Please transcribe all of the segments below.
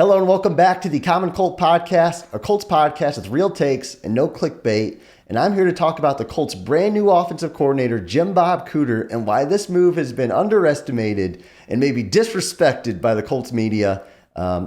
Hello and welcome back to the Common Colt Podcast, a Colts podcast with real takes and no clickbait. And I'm here to talk about the Colts' brand new offensive coordinator, Jim Bob Cooter, and why this move has been underestimated and maybe disrespected by the Colts media.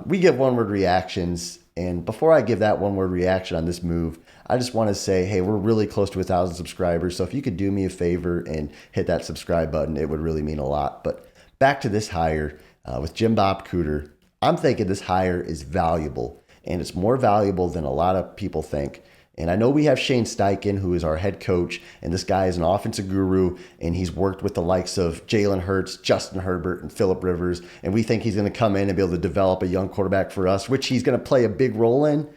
We give one-word reactions. And before I give that one-word reaction on this move, I just want to say, hey, we're really close to 1,000 subscribers. So if you could do me a favor and hit that subscribe button, it would really mean a lot. But back to this hire with Jim Bob Cooter. I'm thinking this hire is valuable, and it's more valuable than a lot of people think. And I know we have Shane Steichen, who is our head coach, and this guy is an offensive guru, and he's worked with the likes of Jalen Hurts, Justin Herbert, and Phillip Rivers, and we think he's going to come in and be able to develop a young quarterback for us, which he's going to play a big role in.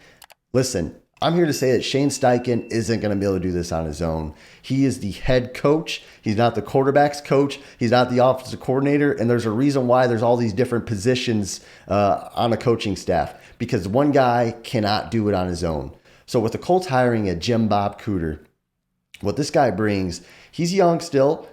Listen, I'm here to say that Shane Steichen isn't going to be able to do this on his own. He is the head coach. He's not the quarterback's coach. He's not the offensive coordinator. And there's a reason why there's all these different positions on a coaching staff, because one guy cannot do it on his own. So with the Colts hiring a Jim Bob Cooter, what this guy brings, he's young still.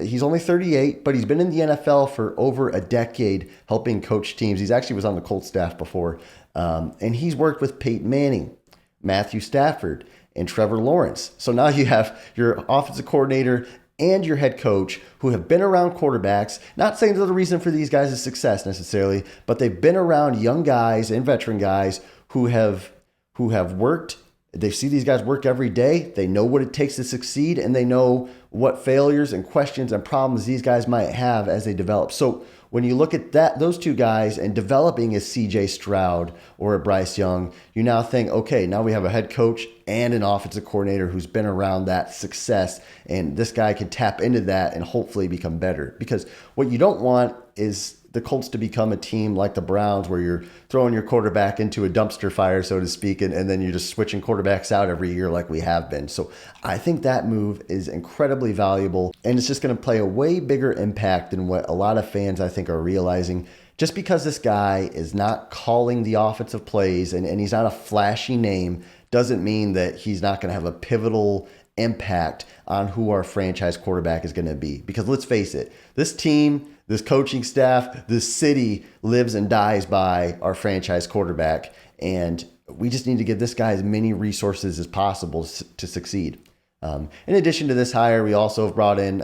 He's only 38, but he's been in the NFL for over a decade helping coach teams. He actually was on the Colts staff before. And he's worked with Peyton Manning, Matthew Stafford, and Trevor Lawrence. So now you have your offensive coordinator and your head coach who have been around quarterbacks. Not saying they're the reason for these guys' success necessarily, but they've been around young guys and veteran guys who have worked. They see these guys work every day. They know what it takes to succeed, and they know what failures and questions and problems these guys might have as they develop. So when you look at those two guys and developing a CJ Stroud or a Bryce Young, you now think, okay, now we have a head coach and an offensive coordinator who's been around that success, and this guy can tap into that and hopefully become better. Because what you don't want is the Colts to become a team like the Browns, where you're throwing your quarterback into a dumpster fire, so to speak, and then you're just switching quarterbacks out every year like we have been. So I think that move is incredibly valuable, and it's just going to play a way bigger impact than what a lot of fans, I think, are realizing. Just because this guy is not calling the offensive plays and he's not a flashy name doesn't mean that he's not going to have a pivotal impact on who our franchise quarterback is going to be. Because let's face it, this team, this coaching staff, this city lives and dies by our franchise quarterback. And we just need to give this guy as many resources as possible to succeed. In addition to this hire, we also have brought in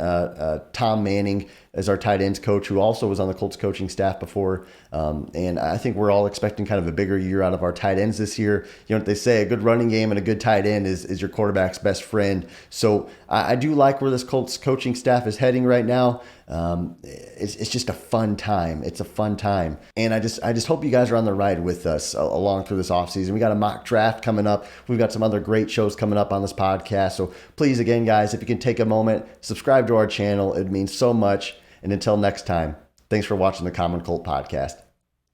Tom Manning as our tight ends coach, who also was on the Colts coaching staff before. And I think we're all expecting kind of a bigger year out of our tight ends this year. You know what they say, a good running game and a good tight end is your quarterback's best friend. So I do like where this Colts coaching staff is heading right now. It's just a fun time. It's a fun time. And I just hope you guys are on the ride with us along through this offseason. We got a mock draft coming up. We've got some other great shows coming up on this podcast. So please, again, guys, if you can take a moment, subscribe to our channel. It means so much. And until next time, thanks for watching the Common Colt Podcast.